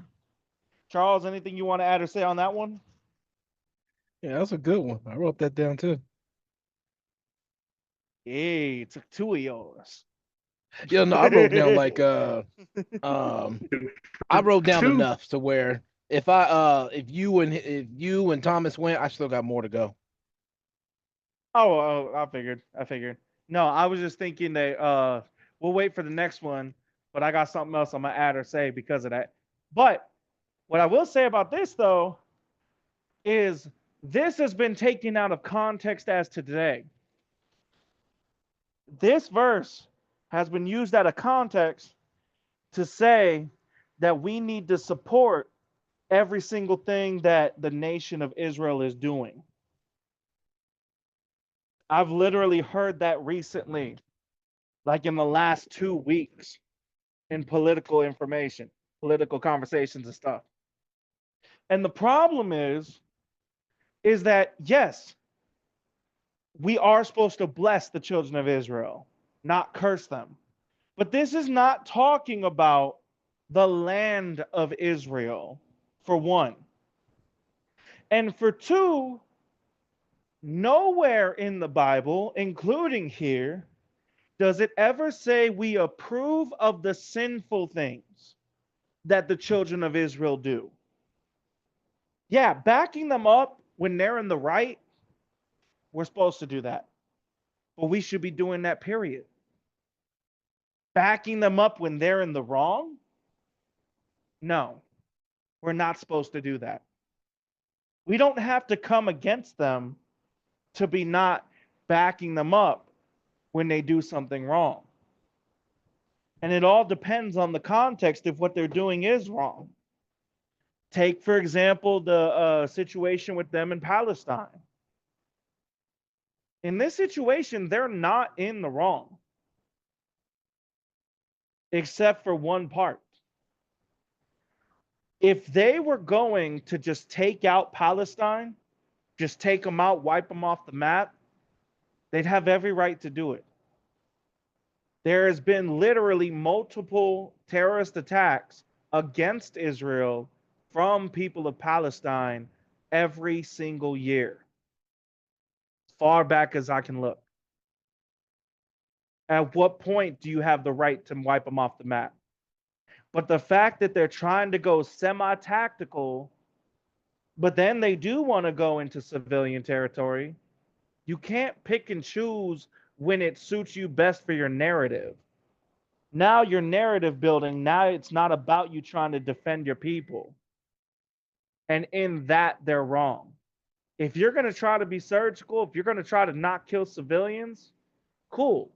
Charles, anything you want to add or say on that one? Yeah, that's a good one. I wrote that down too. Hey, it took two of yours. Yeah, no, I wrote down like um I wrote down Two. enough to where if you and Thomas went, I still got more to go. Oh, I figured. No, I was just thinking that we'll wait for the next one, but I got something else I'm gonna add or say because of that. But what I will say about this though is this has been taken out of context as to today. This verse has been used out of context to say that we need to support every single thing that the nation of Israel is doing. I've literally heard that recently, like in the last 2 weeks, in political information, political conversations and stuff. And the problem is that yes, we are supposed to bless the children of Israel, not curse them. But this is not talking about the land of Israel, for one. And for two, nowhere in the Bible, including here, does it ever say we approve of the sinful things that the children of Israel do. Yeah, backing them up when they're in the right, we're supposed to do that. But we should be doing that, period. backing them up when they're in the wrong? No, we're not supposed to do that. We don't have to come against them to be not backing them up when they do something wrong. And it all depends on the context if what they're doing is wrong. Take, for example, the situation with them in Palestine. In this situation, they're not in the wrong, except for one part. If they were going to just take out Palestine, just take them out, wipe them off the map, they'd have every right to do it. There has been literally multiple terrorist attacks against Israel from people of Palestine every single year, as far back as I can look. At what point do you have the right to wipe them off the map? But the fact that they're trying to go semi-tactical, but then they do want to go into civilian territory, you can't pick and choose when it suits you best for your narrative. Now your narrative building, now it's not about you trying to defend your people. And in that, they're wrong. If you're going to try to be surgical, if you're going to try to not kill civilians, cool.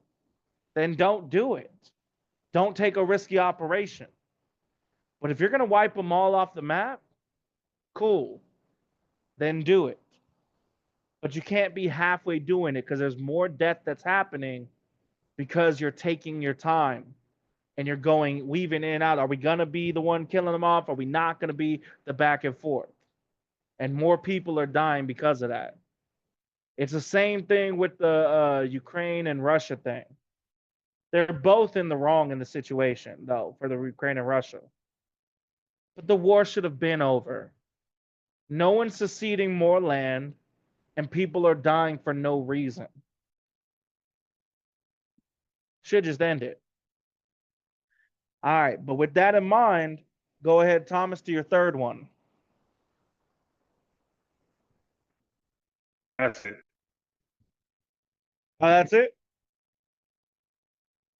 Then don't do it. Don't take a risky operation. But if you're going to wipe them all off the map, cool. Then do it. But you can't be halfway doing it because there's more death that's happening because you're taking your time and you're going, weaving in and out. Are we going to be the one killing them off? Are we not going to be the back and forth? And more people are dying because of that. It's the same thing with the Ukraine and Russia thing. They're both in the wrong in the situation, though, for the Ukraine and Russia. But the war should have been over. No one's seceding more land, and people are dying for no reason. Should just end it. All right, but with that in mind, go ahead, Thomas, to your third one. That's it. That's it?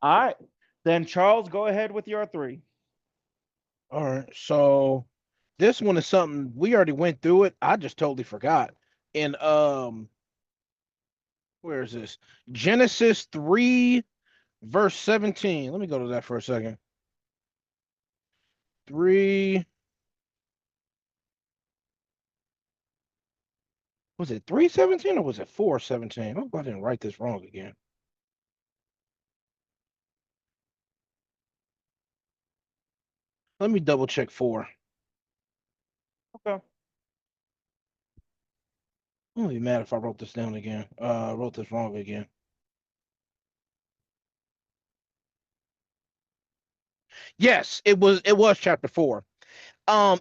All right. Then, Charles, go ahead with your three. All right. So this one is something we already went through it. I just totally forgot. And where is this? Genesis 3, verse 17. Let me go to that for a second. 3. Was it 3:17 or was it 4:17? I hope I didn't write this wrong again. Let me double check 4. Okay. I'm gonna be mad if I wrote this down again. Wrote this wrong again. Yes, it was chapter 4.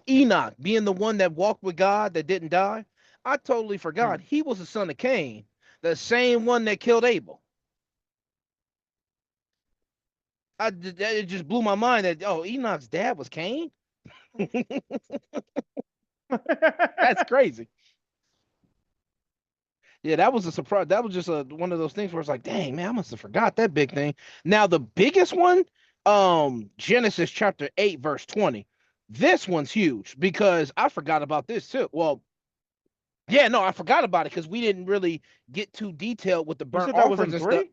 Enoch being the one that walked with God that didn't die. I totally forgot he was the son of Cain, the same one that killed Abel. It just blew my mind that Enoch's dad was Cain. That's crazy. Yeah, that was a surprise. That was just one of those things where it's like, dang man, I must have forgot that big thing. Now the biggest one, Genesis chapter 8, verse 20. This one's huge because I forgot about this too. Well, yeah, no, I forgot about it because we didn't really get too detailed with the You burnt said that was in offerings and stuff. 3?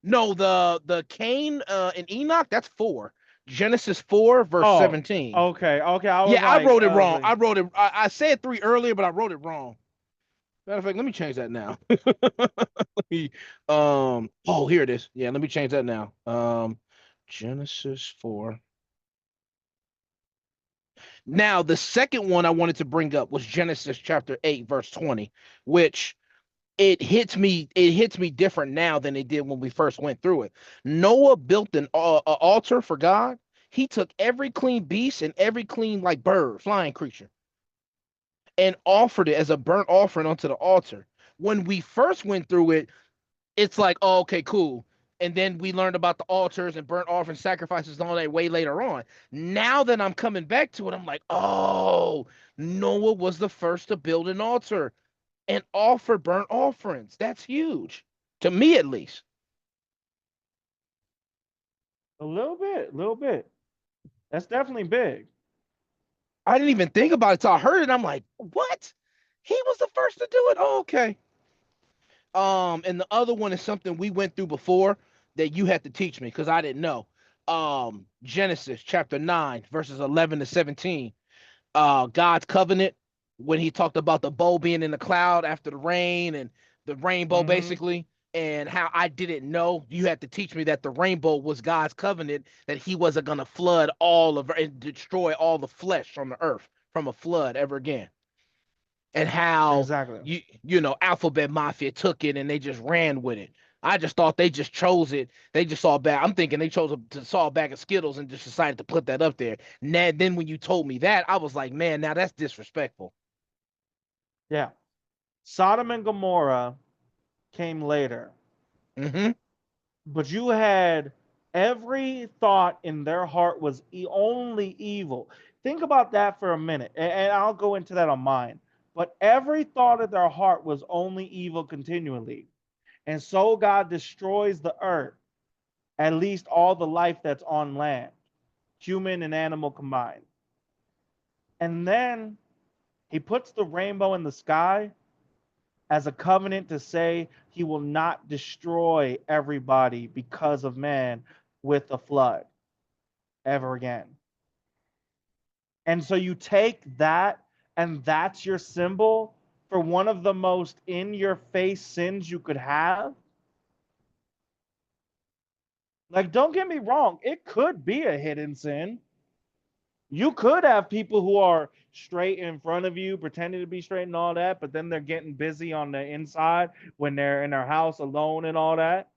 No, the Cain and Enoch, that's 4. Genesis 4, verse Oh, 17. okay. I was Yeah, I like, wrote it wrong. like, I wrote it. I said 3 earlier, but I wrote it wrong. Matter of fact, let me change that now. Oh, here it is. Yeah, let me change that now. Genesis 4. Now, the second one I wanted to bring up was Genesis chapter 8, verse 20, which it hits me different now than it did when we first went through it. Noah built an altar for God. He took every clean beast and every clean like bird, flying creature, and offered it as a burnt offering onto the altar. When we first went through it, it's like, oh, okay, cool. And then we learned about the altars and burnt offering sacrifices and all that way later on. Now that I'm coming back to it, I'm like, oh, Noah was the first to build an altar and offer burnt offerings. That's huge to me, at least. A little bit, a little bit. That's definitely big. I didn't even think about it till I heard it. I'm like, what? He was the first to do it. Oh, okay. And the other one is something we went through before that you had to teach me because I didn't know. Genesis chapter 9, verses 11 to 17. God's covenant, when he talked about the bow being in the cloud after the rain and the rainbow Mm-hmm. basically, and how I didn't know. You had to teach me that the rainbow was God's covenant, that he wasn't gonna flood all of and destroy all the flesh from the earth from a flood ever again. And how Exactly. Alphabet Mafia took it and they just ran with it. I just thought they just chose it. They just saw back. I'm thinking they chose to saw a bag of Skittles and just decided to put that up there. Now, then when you told me that, I was like, man, now that's disrespectful. Yeah. Sodom and Gomorrah came later, Mm-hmm. but you had every thought in their heart was only evil. Think about that for a minute, and I'll go into that on mine. But every thought of their heart was only evil continually. And so God destroys the earth, at least all the life that's on land, human and animal combined. And then he puts the rainbow in the sky as a covenant to say he will not destroy everybody because of man with a flood ever again. And so you take that, and that's your symbol for one of the most in your face sins you could have. Like, don't get me wrong, it could be a hidden sin. You could have people who are straight in front of you, pretending to be straight and all that, but then they're getting busy on the inside when they're in their house alone and all that.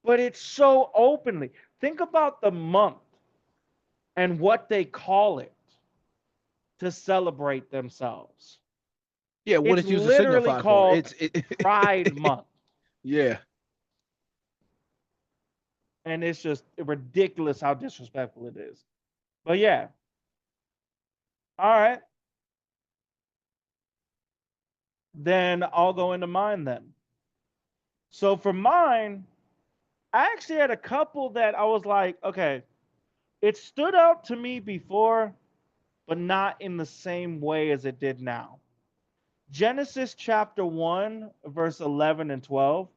But it's so openly. Think about the month and what they call it to celebrate themselves. Yeah, what It's it's used to literally signify for. called Pride Month. Yeah. And it's just ridiculous how disrespectful it is. But yeah. All right. Then I'll go into mine then. So for mine, I actually had a couple that I was like, okay, it stood out to me before, but not in the same way as it did now. Genesis chapter 1, verse 11 and 12.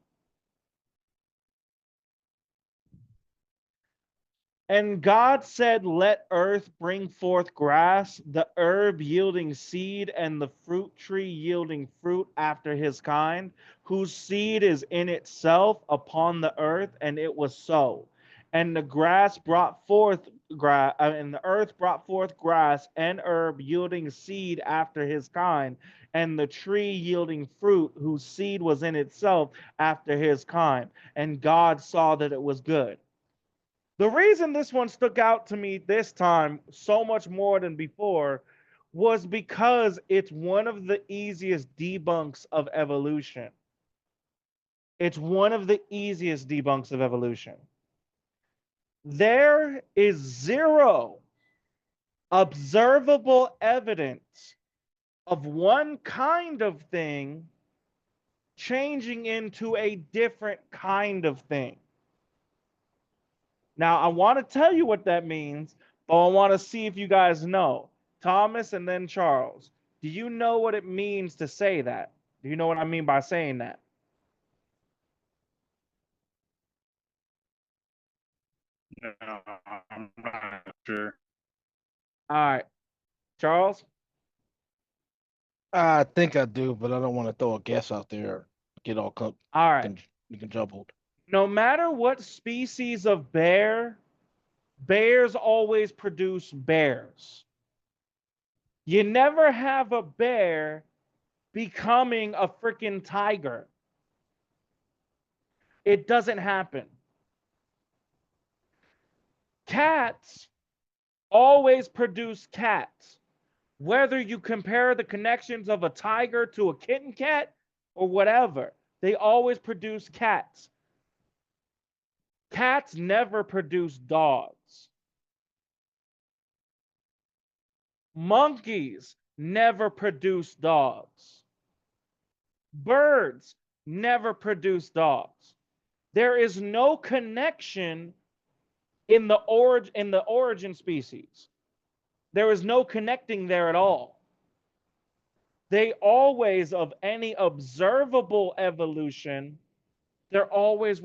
And God said, let earth bring forth grass, the herb yielding seed, and the fruit tree yielding fruit after his kind, whose seed is in itself upon the earth. And it was so. And the grass brought forth grass, and the earth brought forth grass and herb yielding seed after his kind, and the tree yielding fruit, whose seed was in itself after his kind. And God saw that it was good. The reason this one stuck out to me this time so much more than before was because it's one of the easiest debunks of evolution. It's one of the easiest debunks of evolution. There is zero observable evidence of one kind of thing changing into a different kind of thing. Now, I want to tell you what that means, but I want to see if you guys know. Thomas and then Charles, do you know what it means to say that? Do you know what I mean by saying that? No, I'm not sure. All right, Charles. I think I do, but I don't want to throw a guess out there or get all All right. con- jumbled. No matter what species of bear, bears always produce bears. You never have a bear becoming a freaking tiger. It doesn't happen. Cats always produce cats. Whether you compare the connections of a tiger to a kitten cat or whatever, they always produce cats. Cats never produce dogs. Monkeys never produce dogs. Birds never produce dogs. There is no connection in the origin species. There is no connecting there at all. They always, of any observable evolution, they're always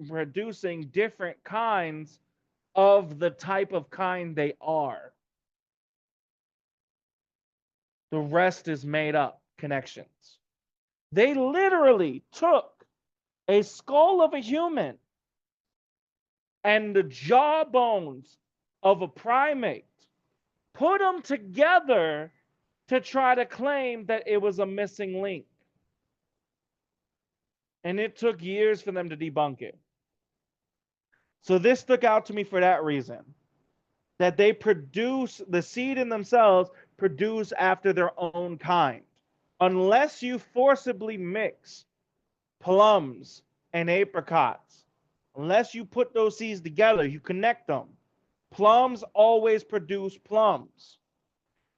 producing different kinds of the type of kind they are. The rest is made up connections. They literally took a skull of a human and the jawbones of a primate, put them together to try to claim that it was a missing link. And it took years for them to debunk it. So this stuck out to me for that reason, that they produce, the seed in themselves produce after their own kind. Unless you forcibly mix plums and apricots, unless you put those seeds together, you connect them. Plums always produce plums.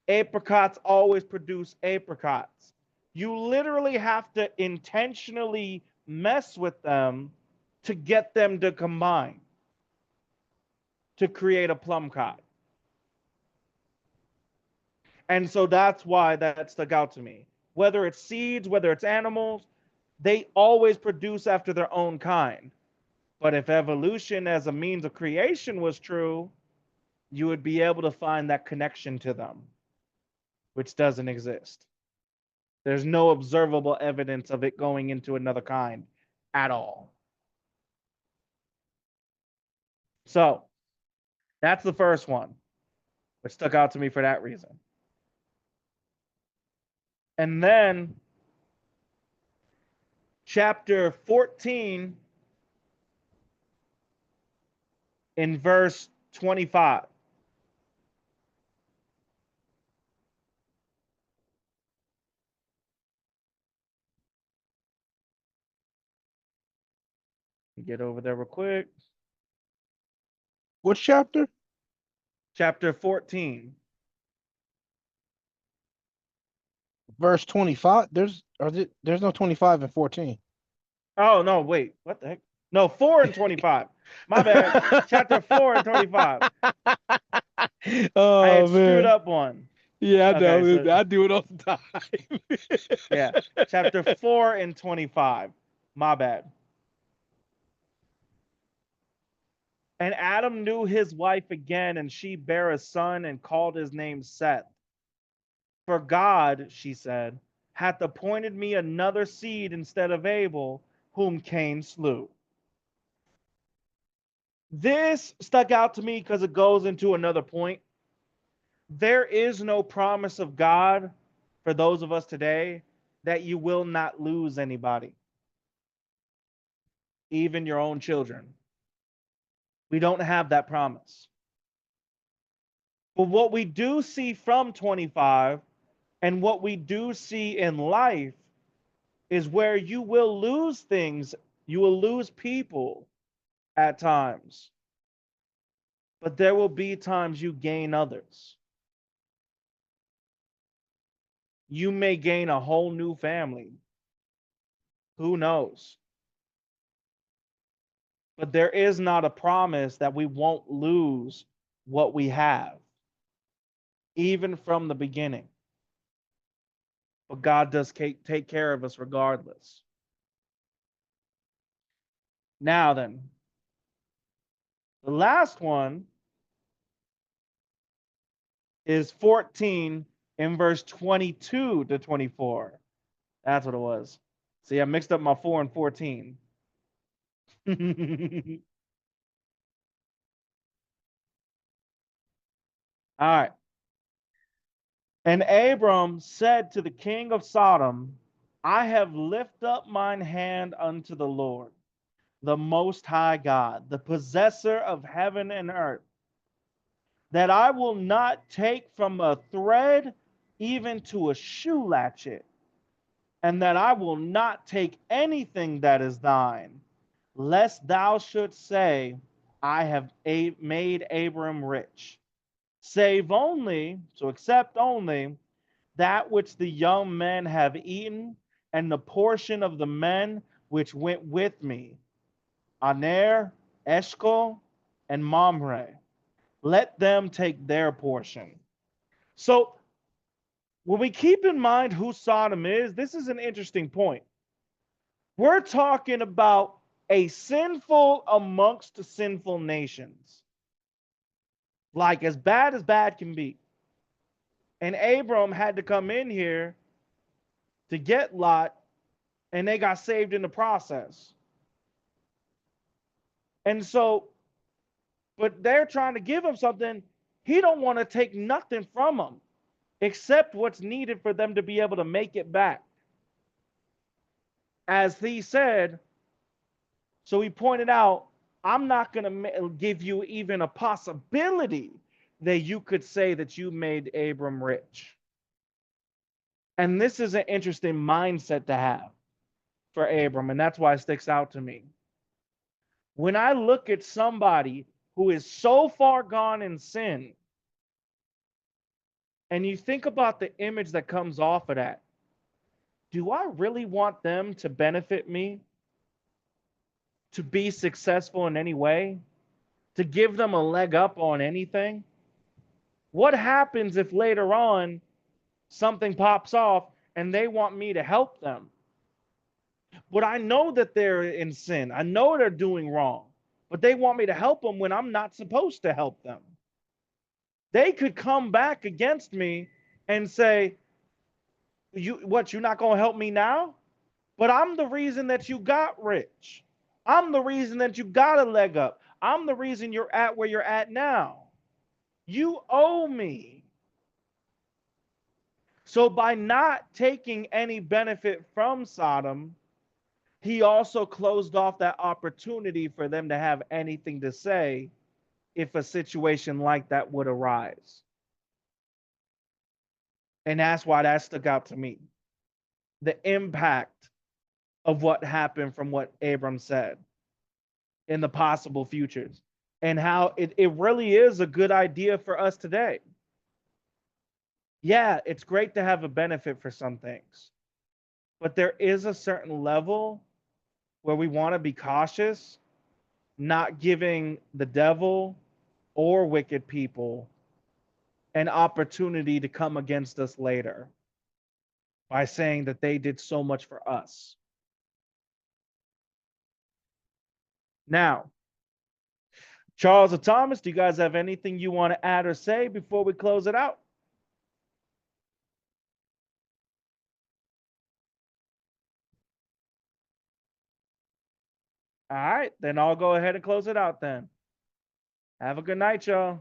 Apricots always produce apricots. You literally have to intentionally mess with them to get them to combine to create a plum cod. And so that's why that stuck out to me. Whether it's seeds, whether it's animals, they always produce after their own kind. But if evolution as a means of creation was true, you would be able to find that connection to them, which doesn't exist. There's no observable evidence of it going into another kind at all. So that's the first one, which stuck out to me for that reason. And then chapter 14 in verse 25. Get over there real quick. Which chapter? Chapter 14. Verse 25. There's no 25 and 14. Oh, no, wait. What the heck? No, 4 and 25. My bad. Chapter 4 and 25. Oh, I had man. screwed up one. Yeah, I know. Okay, so- I do it all the time. Yeah. Chapter 4 and 25. My bad. And Adam knew his wife again, and she bare a son and called his name Seth. For God, she said, hath appointed me another seed instead of Abel, whom Cain slew. This stuck out to me because it goes into another point. There is no promise of God for those of us today that you will not lose anybody, even your own children. We don't have that promise. But what we do see from 25 and what we do see in life is where you will lose things, you will lose people at times, but there will be times you gain others. You may gain a whole new family. Who knows? But there is not a promise that we won't lose what we have, even from the beginning. But God does take care of us regardless. Now then, the last one is 14 in verse 22 to 24. That's what it was. See, I mixed up my 4 and 14. All right. And Abram said to the king of Sodom, I have lifted up mine hand unto the Lord, the Most High God, the possessor of heaven and earth, that I will not take from a thread even to a shoe latchet, and that I will not take anything that is thine, lest thou shouldst say, I have made Abram rich. Save only, so accept only, that which the young men have eaten, and the portion of the men which went with me, Aner, Eshcol, and Mamre. Let them take their portion. So when we keep in mind who Sodom is, this is an interesting point. We're talking about a sinful amongst the sinful nations, like as bad can be. And Abram had to come in here to get Lot, and they got saved in the process. And so, but they're trying to give him something. He don't want to take nothing from them except what's needed for them to be able to make it back. As he said, so he pointed out, I'm not going to give you even a possibility that you could say that you made Abram rich. And this is an interesting mindset to have for Abram, and that's why it sticks out to me. When I look at somebody who is so far gone in sin, and you think about the image that comes off of that, do I really want them to benefit me? To be successful in any way? To give them a leg up on anything? What happens if later on something pops off and they want me to help them? But I know that they're in sin. I know they're doing wrong. But they want me to help them when I'm not supposed to help them. They could come back against me and say, you're not going to help me now? But I'm the reason that you got rich. I'm the reason that you got a leg up. I'm the reason you're at where you're at now. You owe me. So by not taking any benefit from Sodom, he also closed off that opportunity for them to have anything to say if a situation like that would arise. And that's why that stuck out to me. The impact of what happened from what Abram said in the possible futures, and how it really is a good idea for us today. Yeah, it's great to have a benefit for some things, but there is a certain level where we want to be cautious, not giving the devil or wicked people an opportunity to come against us later by saying that they did so much for us. Now, Charles or Thomas, do you guys have anything you want to add or say before we close it out? All right, then I'll go ahead and close it out then. Have a good night, y'all.